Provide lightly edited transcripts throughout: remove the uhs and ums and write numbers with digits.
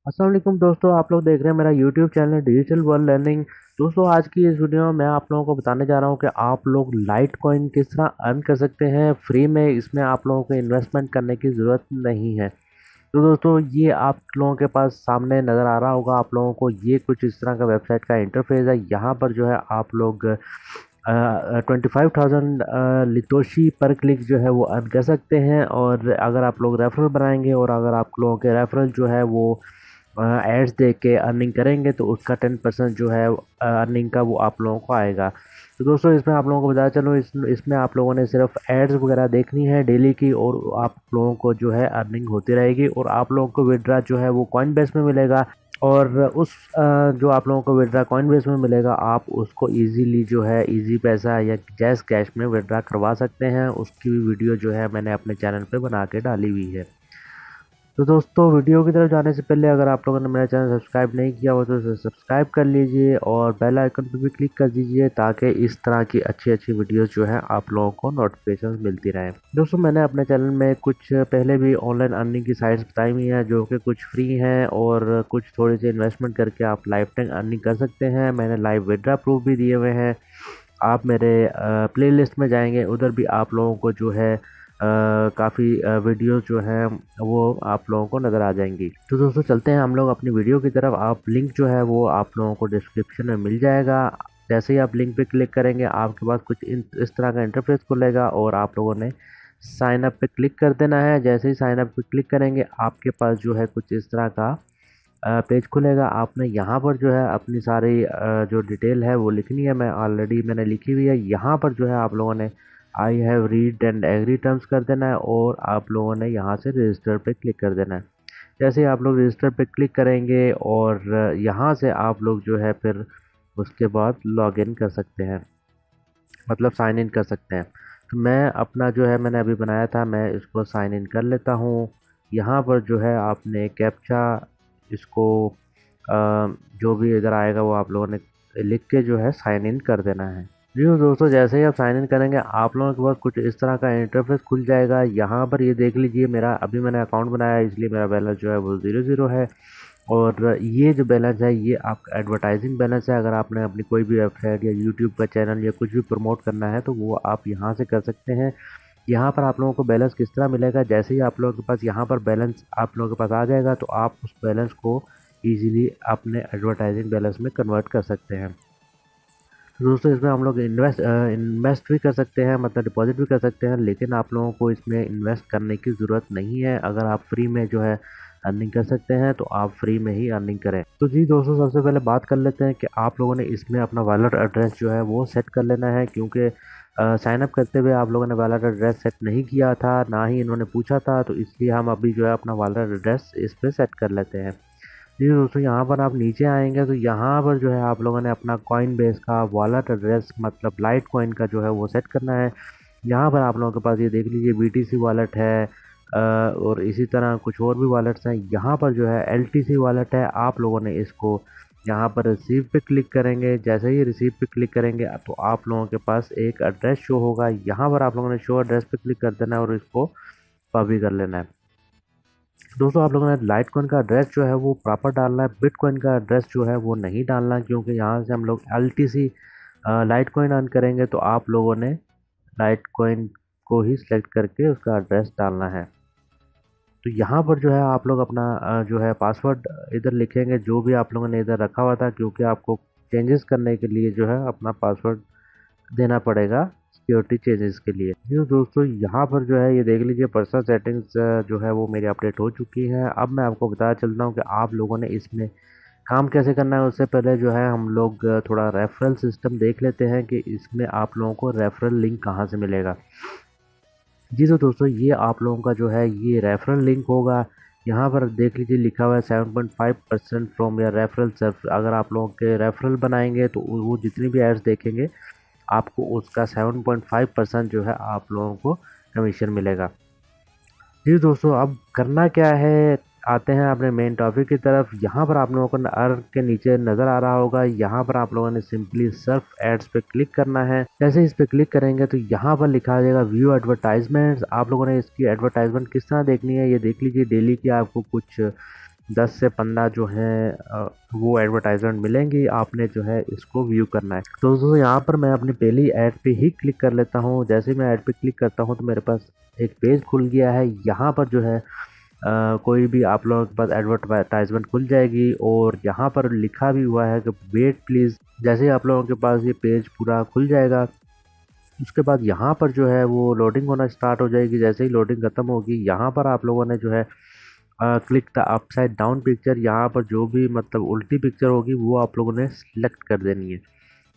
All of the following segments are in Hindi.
अस्सलाम वालेकुम दोस्तों, आप लोग देख रहे हैं मेरा YouTube channel digital world learning. दोस्तों, आज की इस वीडियो में मैं आप लोगों को बताने जा रहा हूं कि आप लोग लाइट कॉइन किस तरह अर्न कर सकते हैं फ्री में। इसमें आप लोगों को इन्वेस्टमेंट करने की ज़रूरत नहीं है। तो दोस्तों, ये आप लोगों के पास सामने नज़र आ रहा होगा आप लोगों को, ये कुछ इस तरह का वेबसाइट का इंटरफेस है। यहाँ पर जो है आप लोग 25,000 लितोशी पर क्लिक जो है वो अर्न कर सकते हैं। और अगर आप लोग रेफरल बनाएंगे और अगर आप लोगों के रेफरल जो है वो एड्स देख के अर्निंग करेंगे तो उसका 10% जो है अर्निंग का वो आप लोगों को आएगा। तो दोस्तों, इसमें आप लोगों को बताया चलो, इसमें आप लोगों ने सिर्फ एड्स वगैरह देखनी है डेली की, और आप लोगों को जो है अर्निंग होती रहेगी और आप लोगों को विड्रा जो है वो कॉइन बेस में मिलेगा। और जो आप लोगों को विड्रा कॉइन बेस में मिलेगा, आप उसको इजीली जो है इजी पैसा या जैस कैश में विड्रा करवा सकते हैं। उसकी भी वीडियो जो है मैंने अपने चैनल पे बना के डाली हुई है। तो दोस्तों, वीडियो की तरफ जाने से पहले अगर आप लोगों ने मेरा चैनल सब्सक्राइब नहीं किया हो तो इसे सब्सक्राइब कर लीजिए और बेल आइकन पर भी क्लिक कर दीजिए, ताकि इस तरह की अच्छी अच्छी वीडियोस जो है आप लोगों को नोटिफिकेशन मिलती रहे। दोस्तों, मैंने अपने चैनल में कुछ पहले भी ऑनलाइन अर्निंग की साइट्स बताई हुई हैं, जो कि कुछ फ्री हैं और कुछ थोड़ी सी इन्वेस्टमेंट करके आप लाइफ टाइम अर्निंग कर सकते हैं। मैंने लाइव विड्रा प्रूफ भी दिए हुए हैं। आप मेरे प्लेलिस्ट में जाएंगे, उधर भी आप लोगों को जो है काफ़ी वीडियोस जो हैं वो आप लोगों को नज़र आ जाएंगी। तो दोस्तों, चलते हैं हम लोग अपनी वीडियो की तरफ। आप लिंक जो है वो आप लोगों को डिस्क्रिप्शन में मिल जाएगा। जैसे ही आप लिंक पे क्लिक करेंगे, आपके पास कुछ इस तरह का इंटरफेस खुलेगा और आप लोगों ने साइन अप पे क्लिक कर देना है। जैसे ही साइन अप पे क्लिक करेंगे, आपके पास जो है कुछ इस तरह का पेज खुलेगा। आपने यहाँ पर जो है अपनी सारी जो डिटेल है वो लिखनी है। मैंने लिखी हुई है। यहाँ पर जो है आप लोगों ने I have read and agree terms कर देना है और आप लोगों ने यहाँ से रजिस्टर पे क्लिक कर देना है। जैसे ही आप लोग रजिस्टर पे क्लिक करेंगे और यहाँ से आप लोग जो है फिर उसके बाद लॉग इन कर सकते हैं, मतलब साइन इन कर सकते हैं। तो मैं अपना जो है मैंने अभी बनाया था, मैं इसको साइन इन कर लेता हूँ। यहाँ पर जो है आपने कैप्चा इसको जो भी इधर आएगा वो आप लोगों ने लिख के जो है साइन इन कर देना है। जी दोस्तों, जैसे ही आप साइन इन करेंगे, आप लोगों के पास कुछ इस तरह का इंटरफेस खुल जाएगा। यहाँ पर ये देख लीजिए, मेरा अभी मैंने अकाउंट बनाया है, इसलिए मेरा बैलेंस जो है वो 0 है। और ये जो बैलेंस है ये आपका एडवर्टाइजिंग बैलेंस है। अगर आपने अपनी कोई भी वेबसाइट या यूट्यूब का चैनल या कुछ भी प्रमोट करना है तो वो आप यहाँ से कर सकते हैं। यहाँ पर आप लोगों को बैलेंस किस तरह मिलेगा, जैसे ही आप लोगों के पास यहाँ पर बैलेंस आप लोगों के पास आ जाएगा तो आप उस बैलेंस को ईजिली अपने एडवर्टाइजिंग बैलेंस में कन्वर्ट कर सकते हैं। तो दोस्तों, इसमें हम लोग इन्वेस्ट भी कर सकते हैं, मतलब डिपॉजिट भी कर सकते हैं, लेकिन आप लोगों को इसमें इन्वेस्ट करने की ज़रूरत नहीं है। अगर आप फ्री में जो है अर्निंग कर सकते हैं तो आप फ्री में ही अर्निंग करें। तो जी दोस्तों, सबसे पहले बात कर लेते हैं कि आप लोगों ने इसमें अपना वॉलेट एड्रेस जो है वो सेट कर लेना है, क्योंकि साइन अप करते हुए आप लोगों ने वॉलेट एड्रेस सेट नहीं किया था, ना ही इन्होंने पूछा था। तो इसलिए हम अभी जो है अपना वॉलेट एड्रेस इस पर सेट कर लेते हैं। जी दोस्तों, यहाँ पर आप नीचे आएंगे तो यहाँ पर जो है आप लोगों ने अपना कॉइन बेस का वॉलेट एड्रेस, मतलब लाइट कॉइन का जो है वो सेट करना है। यहाँ पर आप लोगों के पास ये देख लीजिए BTC वॉलेट है, और इसी तरह कुछ और भी वॉलेट्स हैं। यहाँ पर जो है LTC वॉलेट है। आप लोगों ने इसको यहाँ पर रिसीव पे क्लिक करेंगे। जैसे ही रिसीव पे क्लिक करेंगे तो आप लोगों के पास एक एड्रेस शो होगा। यहाँ पर आप लोगों ने शो एड्रेस पे क्लिक कर देना है और इसको कॉपी कर लेना है। दोस्तों, आप लोगों ने लाइट कॉइन का एड्रेस जो है वो प्रॉपर डालना है, बिटकॉइन का एड्रेस जो है वो नहीं डालना, क्योंकि यहाँ से हम लोग LTC लाइट कॉइन अर्न करेंगे। तो आप लोगों ने लाइट कॉइन को ही सिलेक्ट करके उसका एड्रेस डालना है। तो यहाँ पर जो है आप लोग अपना जो है पासवर्ड इधर लिखेंगे, जो भी आप लोगों ने इधर रखा हुआ था, क्योंकि आपको चेंजेस करने के लिए जो है अपना पासवर्ड देना पड़ेगा सिक्योरिटी चेंजेस के लिए। जी दोस्तों, यहाँ पर जो है ये देख लीजिए, पर्सनल सेटिंग्स जो है वो मेरी अपडेट हो चुकी है। अब मैं आपको बताया चलता हूँ कि आप लोगों ने इसमें काम कैसे करना है। उससे पहले जो है हम लोग थोड़ा रेफरल सिस्टम देख लेते हैं कि इसमें आप लोगों को रेफरल लिंक कहाँ से मिलेगा। जी तो दोस्तों, ये आप लोगों का जो है ये रेफरल लिंक होगा। यहाँ पर देख लीजिए लिखा हुआ है 7.5% फ्रॉम योर रेफरल सर्फ। अगर आप लोगों के रेफरल बनाएंगे तो वो जितनी भी एड्स देखेंगे आपको उसका 7.5% जो है आप लोगों को कमीशन मिलेगा। जी दोस्तों, अब करना क्या है, आते हैं अपने मेन टॉपिक की तरफ। यहाँ पर आप लोगों को अर्न के नीचे नज़र आ रहा होगा, यहाँ पर आप लोगों ने सिंपली सर्फ एड्स पे क्लिक करना है। जैसे इस पे क्लिक करेंगे तो यहाँ पर लिखा आ जाएगा व्यू एडवर्टाइजमेंट्स। आप लोगों ने इसकी एडवर्टाइजमेंट किस तरह देखनी है ये देख लीजिए। डेली की आपको कुछ 10 से 15 जो हैं वो एडवर्टाइजमेंट मिलेंगी, आपने जो है इसको व्यू करना है। तो दोस्तों यहाँ पर मैं अपनी पहली ऐड पे ही क्लिक कर लेता हूँ। जैसे ही मैं ऐड पे क्लिक करता हूँ तो मेरे पास एक पेज खुल गया है। यहाँ पर जो है कोई भी आप लोगों के पास एडवर्टाइजमेंट खुल जाएगी और यहाँ पर लिखा भी हुआ है कि वेट प्लीज़। जैसे ही आप लोगों के पास ये पेज पूरा खुल जाएगा, उसके बाद यहाँ पर जो है वो लोडिंग होना स्टार्ट हो जाएगी। जैसे ही लोडिंग ख़त्म होगी, यहाँ पर आप लोगों ने जो है click the upside down picture, यहाँ पर जो भी मतलब उल्टी पिक्चर होगी वो आप लोगों ने सिलेक्ट कर देनी है।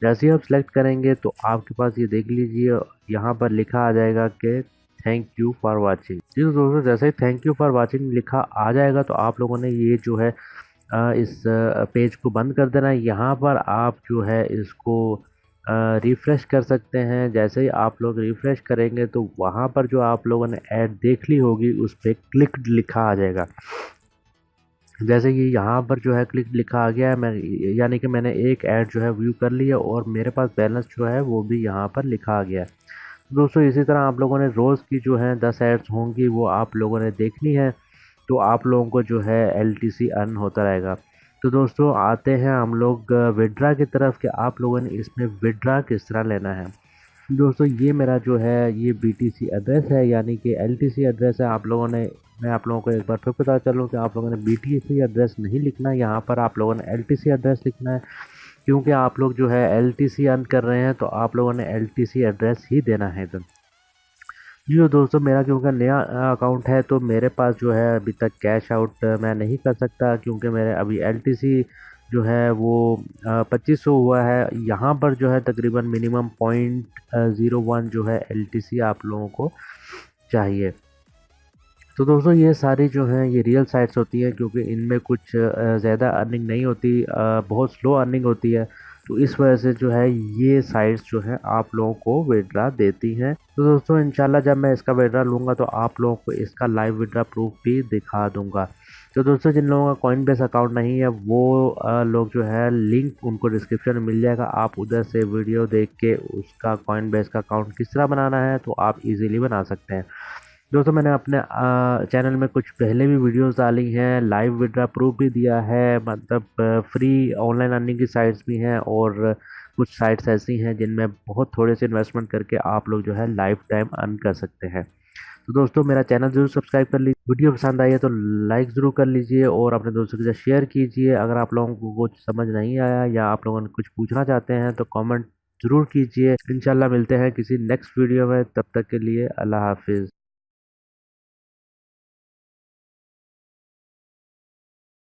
जैसे ही आप सिलेक्ट करेंगे तो आपके पास ये देख लीजिए यहाँ पर लिखा आ जाएगा कि थैंक यू फॉर वाचिंग। जी तो दोस्तों, जैसे ही थैंक यू फॉर वाचिंग लिखा आ जाएगा तो आप लोगों ने ये जो है इस पेज को बंद कर देना है। यहाँ पर आप जो है इसको रिफ़्रेश कर सकते हैं। जैसे ही आप लोग रिफ़्रेश करेंगे तो वहाँ पर जो आप लोगों ने ऐड देख ली होगी उस पे क्लिक्ड लिखा आ जाएगा। जैसे कि यहाँ पर जो है क्लिक लिखा आ गया है, मैं यानी कि मैंने एक ऐड जो है व्यू कर लिया और मेरे पास बैलेंस जो है वो भी यहाँ पर लिखा आ गया है। दोस्तों इसी तरह आप लोगों ने रोज़ की जो है 10 एड्स होंगी वो आप लोगों ने देखनी है, तो आप लोगों को जो है एलटीसी अर्न होता रहेगा। तो दोस्तों आते हैं हम लोग विड्रा की तरफ कि आप लोगों ने इसमें विड्रा किस तरह लेना है। दोस्तों ये मेरा जो है ये बीटीसी एड्रेस है, यानी कि एलटीसी एड्रेस है। आप लोगों ने मैं आप लोगों को एक बार फिर पता चलूँ कि आप लोगों ने बीटीसी एड्रेस नहीं लिखना है, यहाँ पर आप लोगों ने एलटीसी एड्रेस लिखना है। क्योंकि आप लोग जो है एलटीसी अर्न कर रहे हैं तो आप लोगों ने एलटीसी एड्रेस ही देना है इधर। जी तो दोस्तों, मेरा क्योंकि नया अकाउंट है तो मेरे पास जो है अभी तक कैश आउट मैं नहीं कर सकता, क्योंकि मेरे अभी एलटीसी जो है वो 2500 हुआ है। यहाँ पर जो है तकरीबन मिनिमम 0.01 जो है एलटीसी आप लोगों को चाहिए। तो दोस्तों ये सारी जो हैं ये रियल साइट्स होती हैं, क्योंकि इनमें कुछ ज़्यादा अर्निंग नहीं होती, बहुत स्लो अर्निंग होती है। तो इस वजह से जो है ये साइट्स जो है आप लोगों को विड्रा देती हैं। तो दोस्तों इंशाल्लाह जब मैं इसका विड्रा लूँगा तो आप लोगों को इसका लाइव विड्रा प्रूफ भी दिखा दूँगा। तो दोस्तों जिन लोगों का कॉइनबेस अकाउंट नहीं है वो लोग जो है लिंक उनको डिस्क्रिप्शन में मिल जाएगा, आप उधर से वीडियो देख के उसका कॉइनबेस का अकाउंट किस तरह बनाना है तो आप इजीली बना सकते हैं। दोस्तों मैंने अपने चैनल में कुछ पहले भी वीडियोस डाली हैं, लाइव विड्रा प्रूफ भी दिया है, मतलब फ्री ऑनलाइन अर्निंग की साइट्स भी हैं और कुछ साइट्स ऐसी हैं जिनमें बहुत थोड़े से इन्वेस्टमेंट करके आप लोग जो है लाइफ टाइम अर्न कर सकते हैं। तो दोस्तों मेरा चैनल ज़रूर सब्सक्राइब कर लीजिए, वीडियो पसंद आई है तो लाइक ज़रूर कर लीजिए और अपने दोस्तों के साथ शेयर कीजिए। अगर आप लोगों को कुछ समझ नहीं आया या आप लोगों ने कुछ पूछना चाहते हैं तो कमेंट ज़रूर कीजिए। इंशाल्लाह मिलते हैं किसी नेक्स्ट वीडियो में, तब तक के लिए अल्लाह हाफिज़।